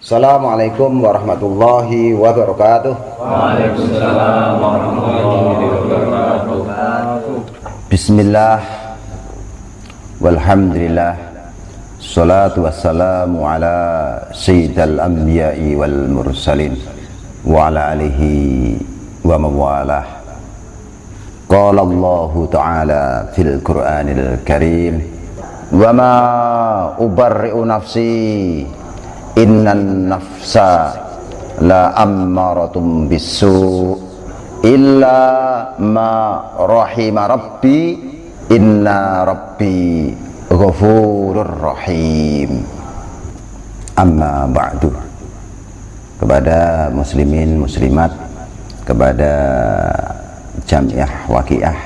Assalamualaikum warahmatullahi wabarakatuh. Waalaikumsalam warahmatullahi wabarakatuh. Bismillah, walhamdulillah, salatu wassalamu ala sayyidil anbiya'i wal mursalin wa ala alihi wa mawalah. Qala Allahu ta'ala fil Qur'anil Karim, wa ma ubarri'u nafsi innan nafsa la ammaratum bisu illa ma rahima rabbi inna rabbi ghafurur rahim. Amma ba'du. Kepada muslimin muslimat, kepada Jamiah Waqiah,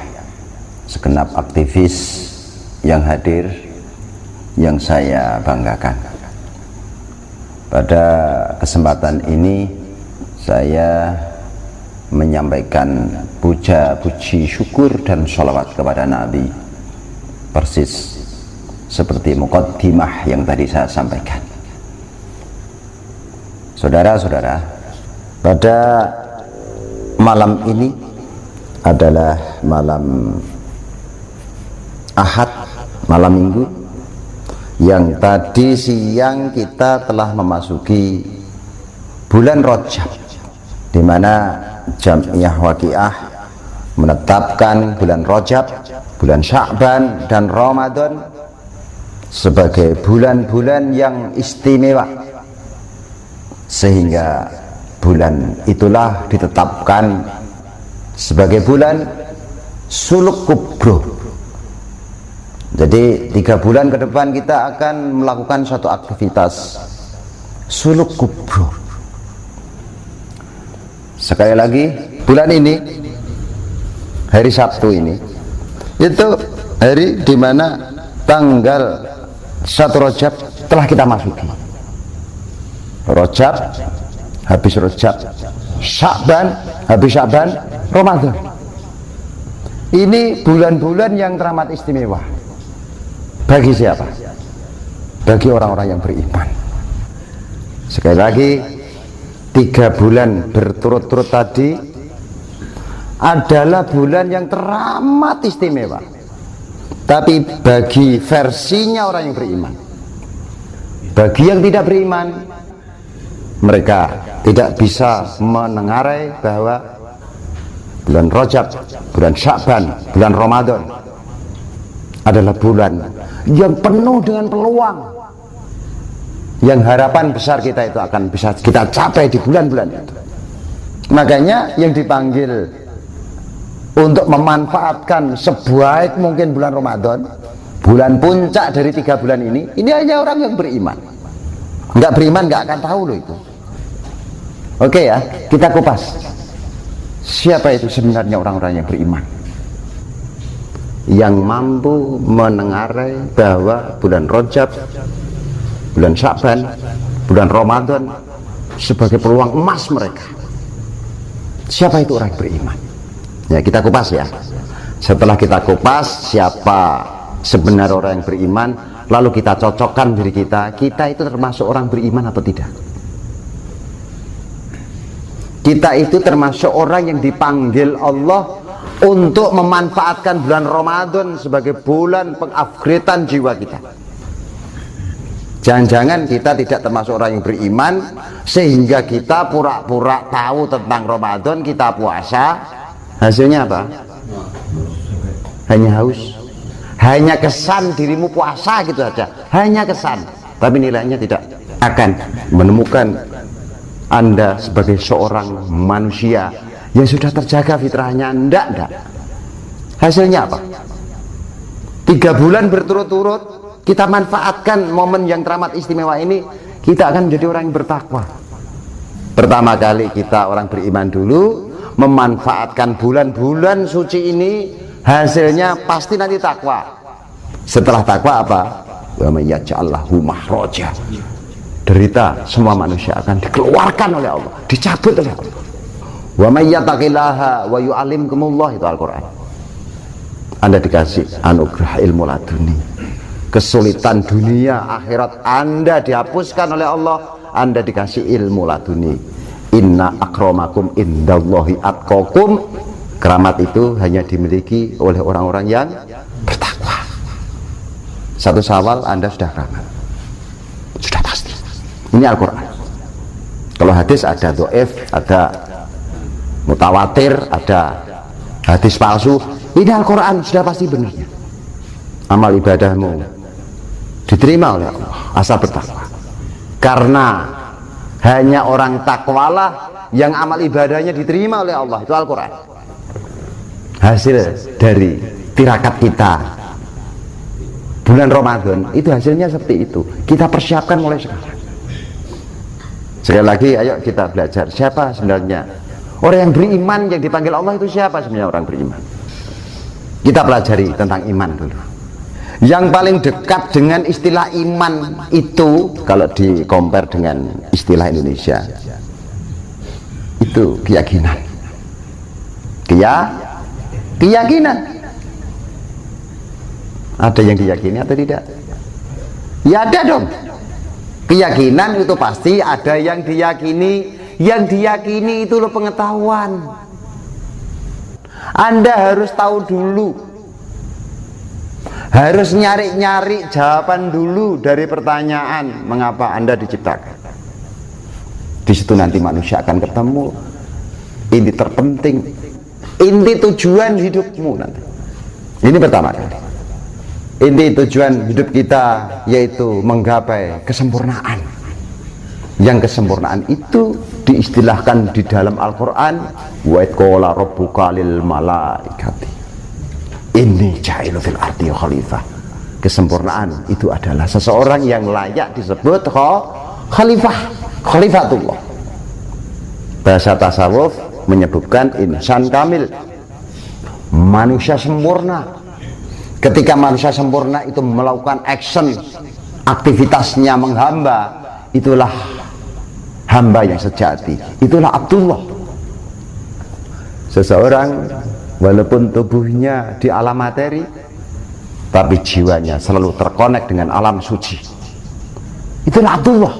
segenap aktivis yang hadir, yang saya banggakan. Pada kesempatan ini saya menyampaikan puja, puji, syukur dan sholawat kepada Nabi, persis seperti muqaddimah yang tadi saya sampaikan. Saudara-saudara, pada malam ini adalah malam Ahad, malam Minggu, yang tadi siang kita telah memasuki bulan Rajab, di mana Jamiah Waqiah menetapkan bulan Rajab, bulan Sya'ban dan Ramadan sebagai bulan-bulan yang istimewa, sehingga bulan itulah ditetapkan sebagai bulan suluk kubro. Jadi 3 bulan ke depan kita akan melakukan suatu aktivitas suluk kubro. Sekali lagi, bulan ini, hari Sabtu ini, itu hari dimana tanggal 1 Rajab telah kita masuki. Rajab, habis Rajab, Sya'ban, habis Sya'ban, Ramadan. Ini bulan-bulan yang teramat istimewa. Bagi siapa? Bagi orang-orang yang beriman. Sekali lagi, 3 bulan berturut-turut tadi adalah bulan yang teramat istimewa. Tapi bagi versinya orang yang beriman. Bagi yang tidak beriman, mereka tidak bisa menengarai bahwa bulan Rajab, bulan Sya'ban, bulan Ramadan adalah bulan yang penuh dengan peluang, yang harapan besar kita itu akan bisa kita capai di bulan-bulan itu. Makanya yang dipanggil untuk memanfaatkan sebaik mungkin bulan Ramadan, bulan puncak dari 3 bulan ini hanya orang yang beriman. Nggak beriman nggak akan tahu loh itu. Oke ya, kita kupas siapa itu sebenarnya orang-orang yang beriman, yang mampu menengarai bahwa bulan Rajab, bulan Sya'ban, bulan Ramadan sebagai peluang emas mereka. Siapa itu orang beriman? Ya, kita kupas ya. Setelah kita kupas siapa sebenarnya orang yang beriman, lalu kita cocokkan diri kita itu termasuk orang beriman atau tidak. Kita itu termasuk orang yang dipanggil Allah untuk memanfaatkan bulan Ramadan sebagai bulan pengupgradean jiwa kita. Jangan-jangan kita tidak termasuk orang yang beriman, sehingga kita pura-pura tahu tentang Ramadan, kita puasa, hasilnya apa? Hanya haus, hanya kesan dirimu puasa gitu saja, hanya kesan, tapi nilainya tidak akan menemukan Anda sebagai seorang manusia yang sudah terjaga fitrahnya. Enggak. Hasilnya apa? 3 bulan berturut-turut kita manfaatkan momen yang teramat istimewa ini, kita akan menjadi orang yang bertakwa. Pertama kali kita orang beriman dulu, memanfaatkan bulan-bulan suci ini, hasilnya pasti nanti takwa. Setelah takwa apa? Wa may yaj'allahu mahraja. Derita semua manusia akan dikeluarkan oleh Allah, dicabut oleh Allah. Wa may yattaqillaha wa yu'allimkumullah, itu Al-Qur'an. Anda dikasih anugerah ilmu laduni, kesulitan dunia akhirat Anda dihapuskan oleh Allah, Anda dikasih ilmu laduni. Inna akramakum indallahi atqakum. Keramat itu hanya dimiliki oleh orang-orang yang bertakwa. 1 Syawal Anda sudah keramat, sudah pasti. Ini Al-Quran. Kalau hadis ada dhaif, ada mutawatir, ada hadis palsu. Ini Al-Quran sudah pasti benarnya. Amal ibadahmu diterima oleh Allah asal bertakwa. Karena hanya orang takwalah yang amal ibadahnya diterima oleh Allah. Itu Al-Quran. Hasil dari tirakat kita bulan Ramadan itu hasilnya seperti itu. Kita persiapkan mulai sekarang. Sekali lagi, ayo kita belajar siapa sebenarnya orang yang beriman yang dipanggil Allah itu. Siapa sebenarnya orang beriman? Kita pelajari tentang iman dulu. Yang paling dekat dengan istilah iman itu, kalau di compare dengan istilah Indonesia, itu keyakinan. Keyakinan. Ada yang diyakini atau tidak? Ya ada dong. Keyakinan itu pasti ada yang diyakini. Yang diyakini itu loh pengetahuan. Anda harus tahu dulu. Harus nyari-nyari jawaban dulu dari pertanyaan mengapa Anda diciptakan. Di situ nanti manusia akan ketemu inti terpenting, inti tujuan hidupmu nanti. Ini pertama kali. Inti tujuan hidup kita yaitu menggapai kesempurnaan. Yang kesempurnaan itu diistilahkan di dalam Al-Quran, wa idh qala rabbuka lil malaikati inni ja'ilu fil ardi khalifah. Kesempurnaan itu adalah seseorang yang layak disebut khalifatullah. Bahasa tasawuf menyebutkan insan kamil, manusia sempurna. Ketika manusia sempurna itu melakukan action, aktivitasnya menghamba, itulah hamba yang sejati, itulah Abdullah. Seseorang walaupun tubuhnya di alam materi, tapi jiwanya selalu terkonek dengan alam suci, itulah Abdullah.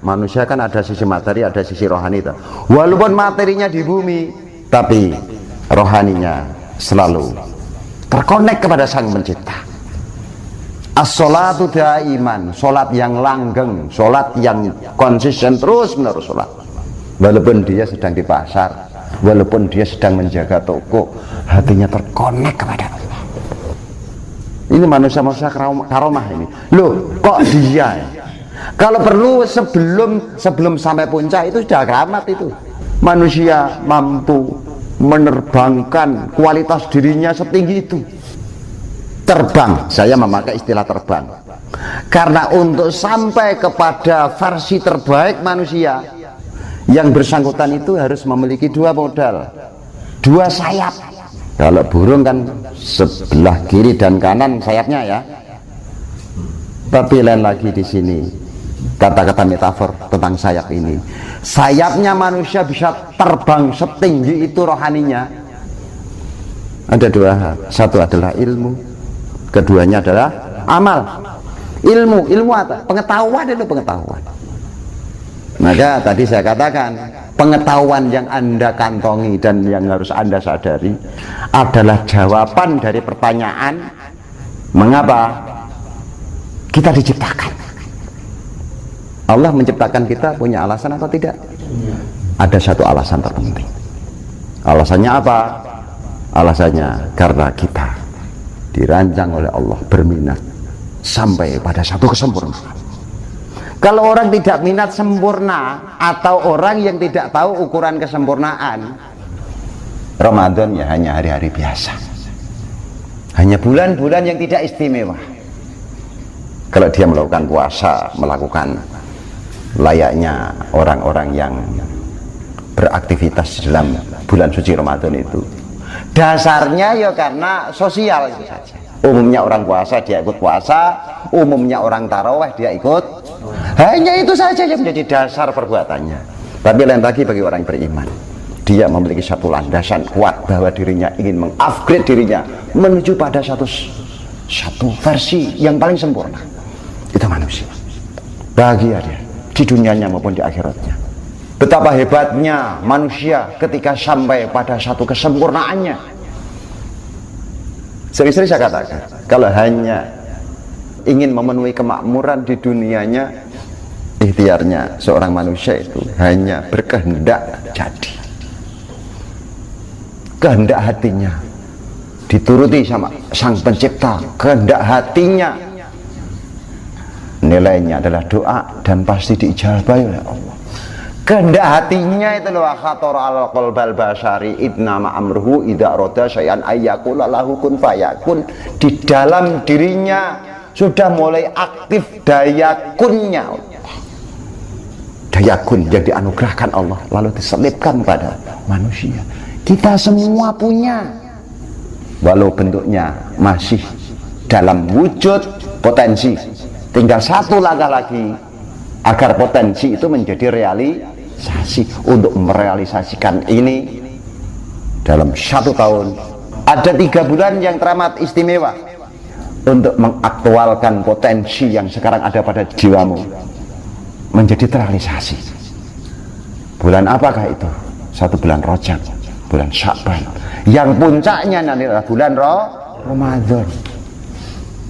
Manusia kan ada sisi materi, ada sisi rohani. Walaupun materinya di bumi, tapi rohaninya selalu terkonek kepada Sang Pencipta. As-sholatu daiman, sholat yang langgeng, sholat yang konsisten terus menerus sholat. Walaupun dia sedang di pasar, walaupun dia sedang menjaga toko, hatinya terkonek kepada Allah. Ini manusia-manusia karomah ini. Loh, kok dia? Kalau perlu sebelum sampai puncak itu sudah keramat itu. Manusia mampu menerbangkan kualitas dirinya setinggi itu. Terbang, saya memakai istilah terbang karena untuk sampai kepada versi terbaik manusia, yang bersangkutan itu harus memiliki 2 modal, 2 sayap. Kalau burung kan sebelah kiri dan kanan sayapnya ya. Tapi lain lagi di sini kata-kata metafor tentang sayap ini. Sayapnya manusia bisa terbang setinggi itu rohaninya. Ada 2 hal. Satu adalah ilmu, keduanya adalah amal. Ilmu apa? Pengetahuan itu pengetahuan. Maka tadi saya katakan, pengetahuan yang Anda kantongi dan yang harus Anda sadari adalah jawaban dari pertanyaan mengapa kita diciptakan. Allah menciptakan kita punya alasan atau tidak? Ada satu alasan terpenting. Alasannya apa? Alasannya karena kita dirancang oleh Allah berminat sampai pada satu kesempurnaan. Kalau orang tidak minat sempurna, atau orang yang tidak tahu ukuran kesempurnaan, Ramadan ya hanya hari-hari biasa, hanya bulan-bulan yang tidak istimewa. Kalau dia melakukan puasa, melakukan layaknya orang-orang yang beraktivitas di dalam bulan suci Ramadan itu, dasarnya ya karena sosial itu saja. Umumnya orang puasa dia ikut puasa, umumnya orang taraweh dia ikut, hanya itu saja yang menjadi dasar perbuatannya. Tapi lain lagi bagi orang beriman, dia memiliki satu landasan kuat bahwa dirinya ingin mengupgrade dirinya menuju pada satu versi yang paling sempurna. Itu manusia, bahagia dia, di dunianya maupun di akhiratnya. Betapa hebatnya manusia ketika sampai pada satu kesempurnaannya. Sering-sering saya katakan, kalau hanya ingin memenuhi kemakmuran di dunianya, ikhtiarnya seorang manusia itu hanya berkehendak jadi. Kehendak hatinya dituruti sama Sang Pencipta, kehendak hatinya nilainya adalah doa dan pasti diijabahi oleh Allah. Kehendak hatinya itu loh, khatar al qalbal basari idnama amruhu idza arada syai'an ayyakula lahu kun fayakun. Di dalam dirinya sudah mulai aktif daya kunnya, daya kun yang dianugerahkan Allah lalu diselipkan pada manusia. Kita semua punya, walau bentuknya masih dalam wujud potensi. Tinggal satu langkah lagi agar potensi itu menjadi realisasi. Untuk merealisasikan ini dalam 1 tahun ada 3 bulan yang teramat istimewa untuk mengaktualkan potensi yang sekarang ada pada jiwamu menjadi terrealisasi. Bulan apakah itu? 1 bulan Rajab, bulan Sya'ban, yang puncaknya nanti adalah bulan Ramadan.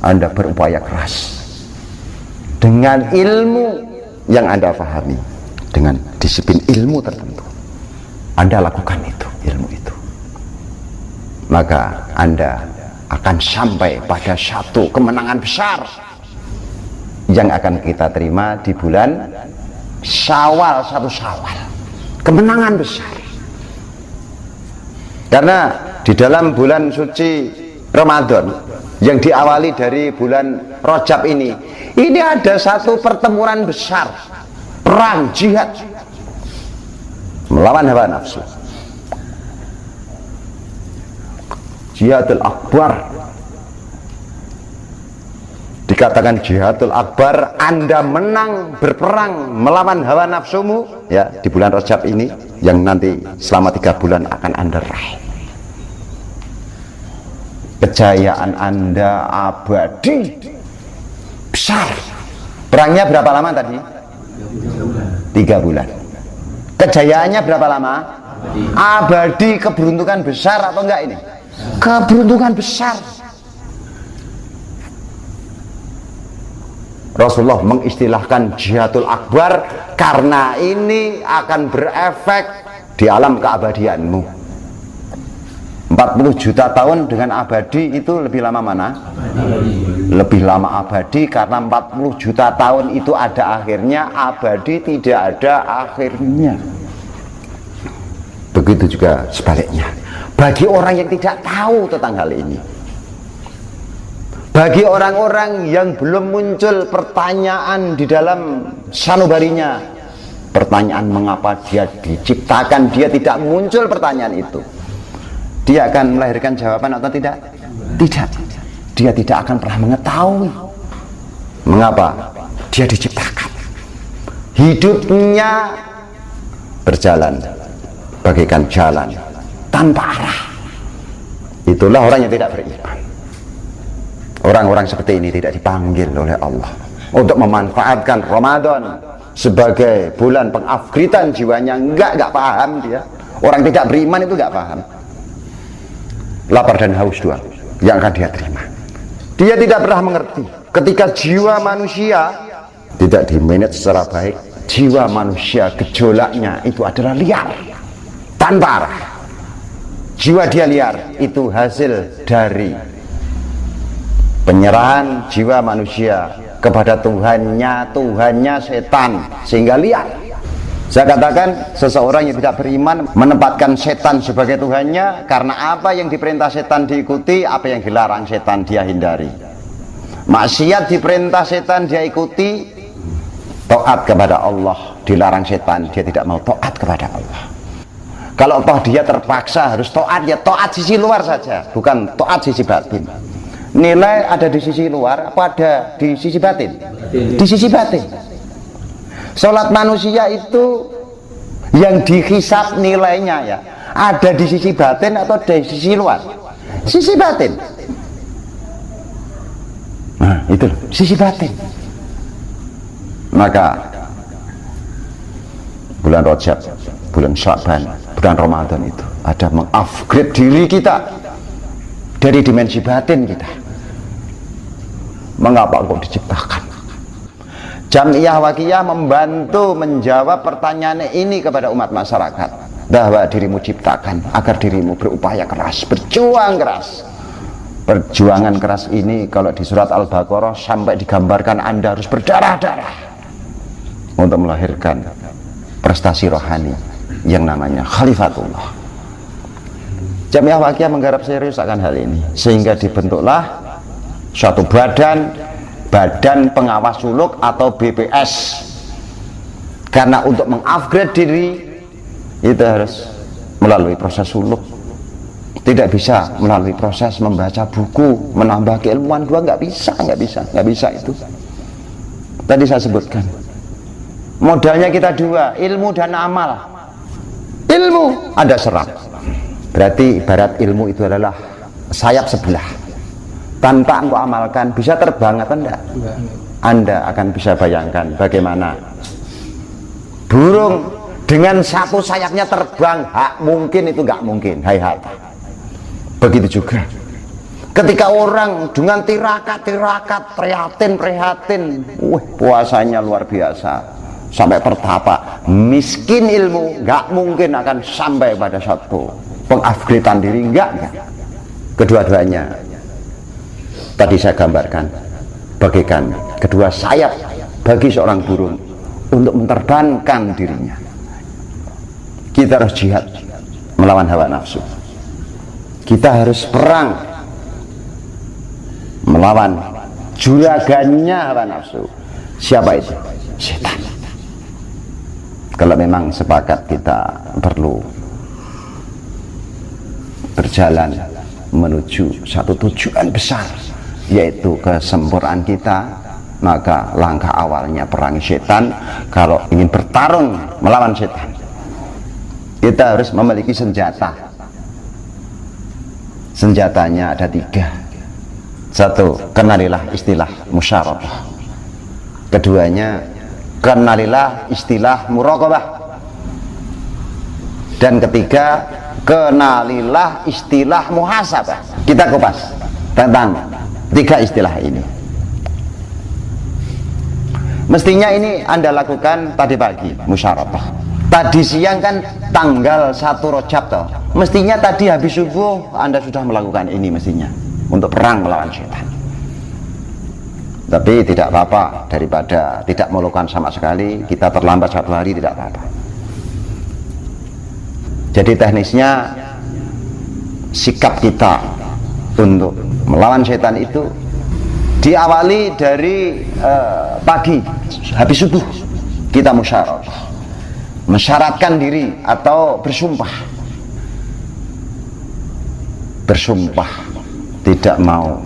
Anda berupaya keras dengan ilmu yang Anda pahami, dengan disiplin ilmu tertentu, Anda lakukan itu, ilmu itu, maka Anda akan sampai pada satu kemenangan besar yang akan kita terima di bulan Syawal, 1 Syawal. Kemenangan besar. Karena di dalam bulan suci Ramadan yang diawali dari bulan Rajab ini ada satu pertempuran besar, perang jihad melawan hawa nafsu, jihadul akbar. Dikatakan jihadul akbar, Anda menang berperang melawan hawa nafsumu ya di bulan Rajab ini, yang nanti selama 3 bulan akan Anda raih. Kejayaan Anda abadi besar. Perangnya berapa lama tadi? 3 bulan. Kejayaannya berapa lama? Abadi. Keberuntungan besar atau enggak ini? Keberuntungan besar. Rasulullah mengistilahkan jihadul akbar karena ini akan berefek di alam keabadianmu. 40 juta tahun dengan abadi itu lebih lama mana? Lebih lama abadi, karena 40 juta tahun itu ada akhirnya, abadi tidak ada akhirnya. Begitu juga sebaliknya bagi orang yang tidak tahu tentang hal ini. Bagi orang-orang yang belum muncul pertanyaan di dalam sanubarinya, pertanyaan mengapa dia diciptakan, dia tidak muncul pertanyaan itu, dia akan melahirkan jawaban atau tidak? Tidak. Dia tidak akan pernah mengetahui mengapa dia diciptakan. Hidupnya berjalan bagaikan jalan tanpa arah. Itulah orang yang tidak beriman. Orang-orang seperti ini tidak dipanggil oleh Allah untuk memanfaatkan Ramadan sebagai bulan pengupgradean jiwanya. Enggak paham dia. Orang tidak beriman itu enggak paham. Lapar dan haus doang yang akan dia terima. Dia tidak pernah mengerti ketika jiwa manusia tidak dimanage secara baik. Jiwa manusia gejolaknya itu adalah liar, tanpa arah. Jiwa dia liar itu hasil dari penyerahan jiwa manusia kepada Tuhannya setan, sehingga liar. Saya katakan, seseorang yang tidak beriman menempatkan setan sebagai Tuhannya, karena apa yang diperintah setan diikuti, apa yang dilarang setan dia hindari. Maksiat diperintah setan dia ikuti, taat kepada Allah dilarang setan, dia tidak mau taat kepada Allah. Kalau toh dia terpaksa harus taat, ya taat sisi luar saja, bukan taat sisi batin. Nilai ada di sisi luar apa ada di sisi batin? Di sisi batin. Sholat manusia itu yang dihisab nilainya ya ada di sisi batin atau di sisi luar? Sisi batin. Nah itu loh, sisi batin. Maka bulan Rajab, bulan Sya'ban, bulan Ramadan itu ada mengupgrade diri kita dari dimensi batin kita. Mengapa kok diciptakan? Jam'iyah Waqiah membantu menjawab pertanyaan ini kepada umat masyarakat, bahwa dirimu ciptakan agar dirimu berupaya keras, berjuang keras. Perjuangan keras ini kalau di surat Al-Baqarah sampai digambarkan Anda harus berdarah-darah untuk melahirkan prestasi rohani yang namanya Khalifatullah. Jam'iyah Waqiah menggarap serius akan hal ini, sehingga dibentuklah suatu badan pengawas suluk atau BPS. Karena untuk mengupgrade diri itu harus melalui proses suluk, tidak bisa melalui proses membaca buku, menambah keilmuan doang, nggak bisa itu. Tadi saya sebutkan modalnya kita dua, ilmu dan amal. Ilmu Anda serap, berarti ibarat ilmu itu adalah sayap sebelah, tanpa engkau amalkan bisa terbang atau enggak? Anda akan bisa bayangkan bagaimana burung dengan satu sayapnya terbang, mungkin itu nggak mungkin, hai. Begitu juga ketika orang dengan tirakat, prihatin, puasanya luar biasa sampai pertapa, miskin ilmu, nggak mungkin akan sampai pada satu pengupgradean diri, enggak. Kedua-duanya tadi saya gambarkan bagaikan kedua sayap bagi seorang burung untuk menerbangkan dirinya. Kita harus jihad melawan hawa nafsu. Kita harus perang melawan juragannya hawa nafsu. Siapa itu? Setan. Kalau memang sepakat kita perlu berjalan menuju satu tujuan besar, yaitu kesempurnaan kita, maka langkah awalnya perang setan. Kalau ingin bertarung melawan setan, kita harus memiliki senjata. Senjatanya ada 3. 1, kenalilah istilah musyarakah. Keduanya, kenalilah istilah muraqabah. Dan ketiga, kenalilah istilah muhasabah. Kita kupas tentang 3 istilah ini. Mestinya ini Anda lakukan tadi pagi, musyarakah. Tadi siang kan tanggal 1 Rajab toh. Mestinya tadi habis subuh Anda sudah melakukan ini mestinya untuk perang melawan setan. Tapi tidak apa-apa, daripada tidak melakukan sama sekali, kita terlambat 1 hari tidak apa-apa. Jadi teknisnya sikap kita untuk melawan setan itu diawali dari pagi, habis subuh kita musyarakah, mensyaratkan diri atau bersumpah tidak mau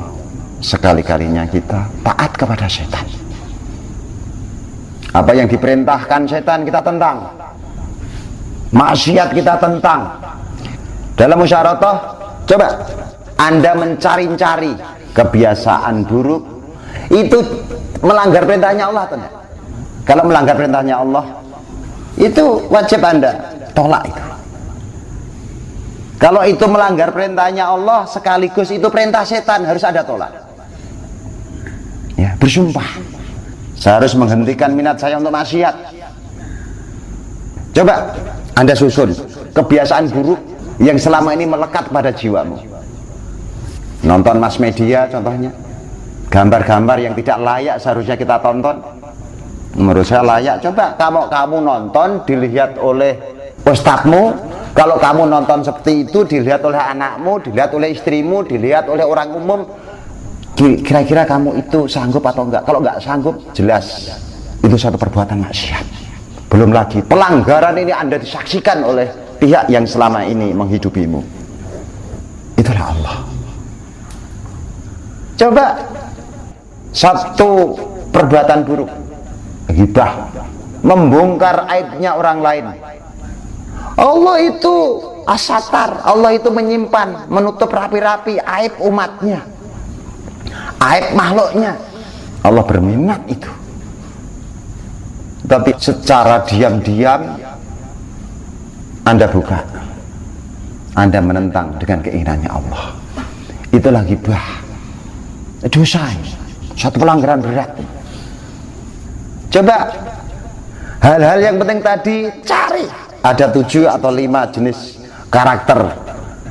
sekali-kalinya kita taat kepada setan. Apa yang diperintahkan setan kita tentang, maksiat kita tentang. Dalam musyarakah, coba Anda mencari-cari kebiasaan buruk itu melanggar perintahnya Allah atau tidak? Kalau melanggar perintahnya Allah, itu wajib Anda tolak itu. Kalau itu melanggar perintahnya Allah sekaligus itu perintah setan, harus ada tolak. Ya, bersumpah, saya harus menghentikan minat saya untuk maksiat. Coba Anda susun kebiasaan buruk yang selama ini melekat pada jiwamu. Nonton mass media contohnya, gambar-gambar yang tidak layak seharusnya kita tonton. Menurut saya layak. Coba kamu nonton, dilihat oleh ustadzmu. Kalau kamu nonton seperti itu, dilihat oleh anakmu, dilihat oleh istrimu, dilihat oleh orang umum, kira-kira kamu itu sanggup atau enggak? Kalau enggak sanggup, jelas itu satu perbuatan maksiat. Belum lagi pelanggaran ini Anda disaksikan oleh pihak yang selama ini menghidupimu. Itulah Allah. Coba satu perbuatan buruk, ghibah, membongkar aibnya orang lain. Allah itu as-satar, Allah itu menyimpan, menutup rapi-rapi aib umatnya, aib makhluknya. Allah berminat itu. Tapi secara diam-diam Anda buka, Anda menentang dengan keinginannya Allah, itulah ghibah, dosa, satu pelanggaran berat. Coba hal-hal yang penting tadi cari, ada 7 atau 5 jenis karakter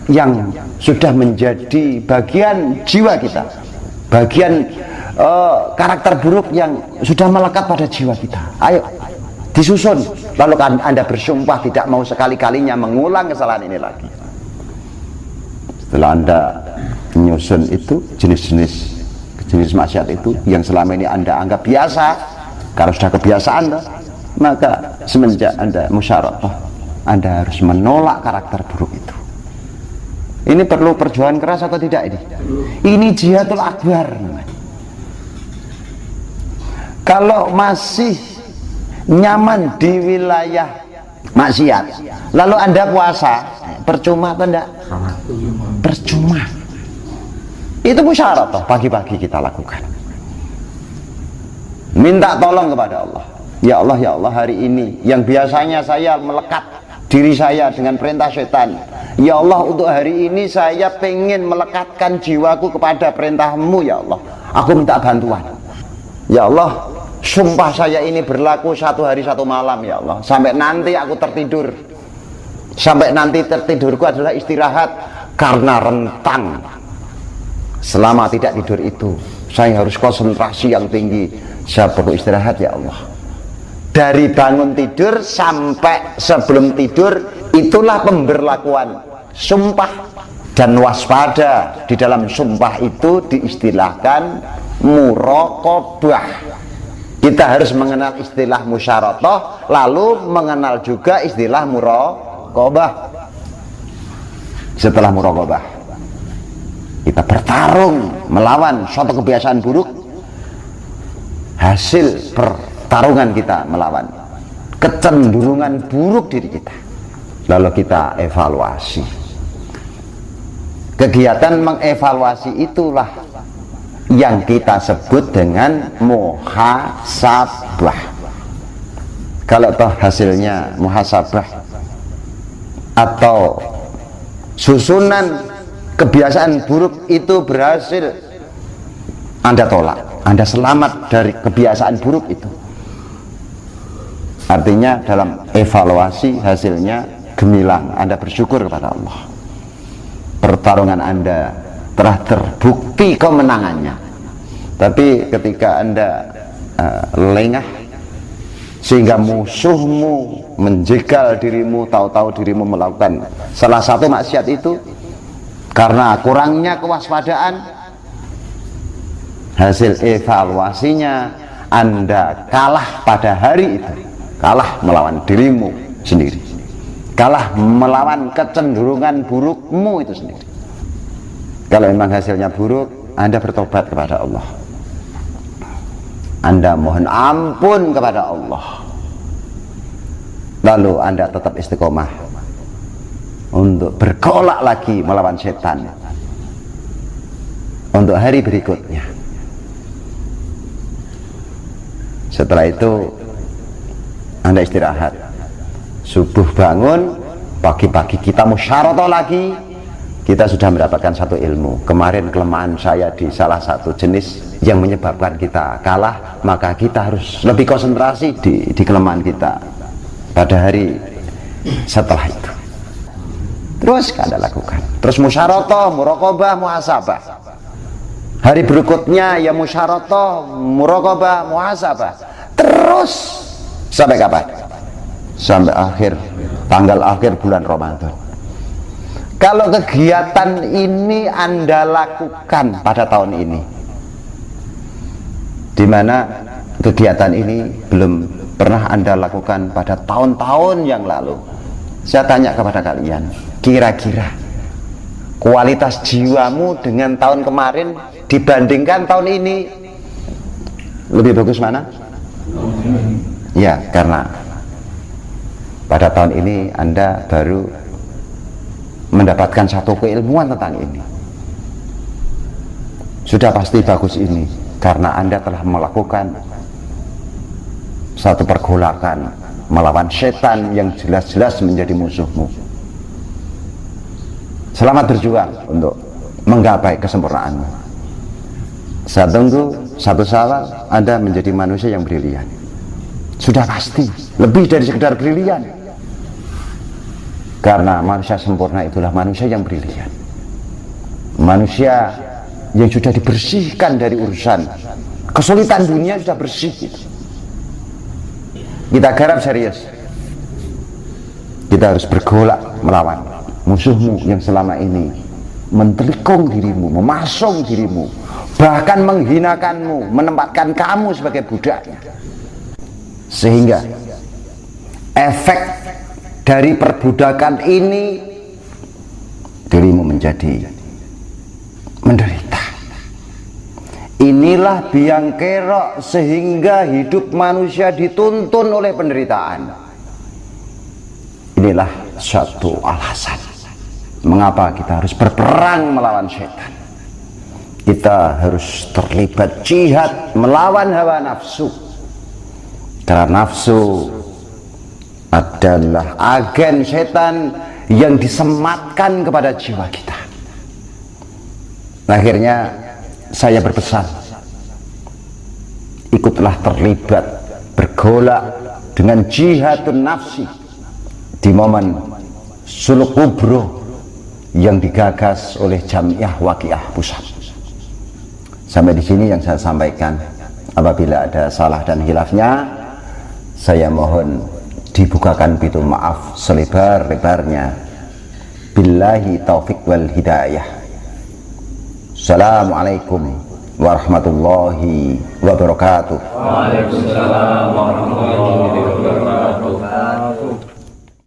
yang sudah menjadi bagian jiwa kita, bagian karakter buruk yang sudah melekat pada jiwa kita. Ayo disusun, lalu Anda bersumpah tidak mau sekali-kalinya mengulang kesalahan ini lagi. Setelah Anda menyusun itu jenis maksiat itu yang selama ini Anda anggap biasa, kalau sudah kebiasaan, maka semenjak Anda musyarakah, Anda harus menolak karakter buruk itu. Ini perlu perjuangan keras atau tidak ini? Ini jihadul akbar. Kalau masih nyaman di wilayah maksiat, lalu Anda puasa, percuma atau enggak? Percuma. Itu musyarakah pagi-pagi kita lakukan. Minta tolong kepada Allah. Ya Allah, ya Allah, hari ini yang biasanya saya melekat diri saya dengan perintah setan, ya Allah, untuk hari ini saya pengen melekatkan jiwaku kepada perintah-Mu, ya Allah. Aku minta bantuan. Ya Allah, sumpah saya ini berlaku 1 hari 1 malam, ya Allah, sampai nanti aku tertidur, sampai nanti tertidurku adalah istirahat, karena rentang selama tidak tidur itu saya harus konsentrasi yang tinggi, saya perlu istirahat, ya Allah. Dari bangun tidur sampai sebelum tidur, itulah pemberlakuan sumpah. Dan waspada, di dalam sumpah itu diistilahkan muraqabah. Kita harus mengenal istilah musyarakah, lalu mengenal juga istilah muraqabah. Setelah muraqabah, kita bertarung melawan suatu kebiasaan buruk. Hasil pertarungan kita melawan kecenderungan buruk diri kita, lalu kita evaluasi. Kegiatan mengevaluasi itulah yang kita sebut dengan muhasabah. Kalau toh hasilnya muhasabah atau susunan kebiasaan buruk itu berhasil, Anda tolak, Anda selamat dari kebiasaan buruk itu. Artinya dalam evaluasi hasilnya gemilang, Anda bersyukur kepada Allah. Pertarungan Anda telah terbukti kemenangannya. Tapi ketika Anda lengah sehingga musuhmu menjegal dirimu, tahu-tahu dirimu melakukan salah satu maksiat itu, karena kurangnya kewaspadaan, hasil evaluasinya Anda kalah pada hari itu, kalah melawan dirimu sendiri, kalah melawan kecenderungan burukmu itu sendiri. Kalau memang hasilnya buruk, Anda bertobat kepada Allah, Anda mohon ampun kepada Allah, lalu Anda tetap istiqomah untuk bergolak lagi melawan setan untuk hari berikutnya. Setelah itu Anda istirahat, subuh bangun, pagi-pagi kita musyarakah lagi. Kita sudah mendapatkan satu ilmu. Kemarin kelemahan saya di salah satu jenis yang menyebabkan kita kalah, maka kita harus lebih konsentrasi di kelemahan kita pada hari setelah itu. Terus Anda lakukan, terus musyarakah, muraqabah, muhasabah. Hari berikutnya ya musyarakah, muraqabah, muhasabah. Terus sampai kapan? Sampai akhir, tanggal akhir bulan Ramadan. Kalau kegiatan ini Anda lakukan pada tahun ini, di mana kegiatan ini belum pernah Anda lakukan pada tahun-tahun yang lalu, saya tanya kepada kalian, kira-kira kualitas jiwamu dengan tahun kemarin dibandingkan tahun ini lebih bagus mana? Ya, karena pada tahun ini Anda baru mendapatkan satu keilmuan tentang ini. Sudah pasti bagus ini karena Anda telah melakukan satu pergolakan melawan setan yang jelas-jelas menjadi musuhmu. Selamat berjuang untuk menggapai kesempurnaanmu. Saya tunggu satu saat Anda menjadi manusia yang brilian. Sudah pasti, lebih dari sekedar brilian. Karena manusia sempurna itulah manusia yang brilian. Manusia yang sudah dibersihkan dari urusan kesulitan dunia, sudah bersih. Kita garap serius. Kita harus bergolak melawan musuhmu yang selama ini mentelikung dirimu, memasung dirimu, bahkan menghinakanmu, menempatkan kamu sebagai budaknya. Sehingga efek dari perbudakan ini, dirimu menjadi menderita. Inilah biang kerok sehingga hidup manusia dituntun oleh penderitaan. Inilah suatu alasan mengapa kita harus berperang melawan setan. Kita harus terlibat jihad melawan hawa nafsu. Karena nafsu adalah agen setan yang disematkan kepada jiwa kita. Akhirnya saya berpesan, ikutlah terlibat bergolak dengan jihadun nafsi di momen suluk kubro yang digagas oleh Jamiah Waqiah Pusat. Sampai di sini yang saya sampaikan. Apabila ada salah dan hilafnya, saya mohon dibukakan pintu maaf selebar-lebarnya. Billahi taufik wal hidayah. Assalamualaikum warahmatullahi wabarakatuh. Waalaikumsalam warahmatullahi wabarakatuh.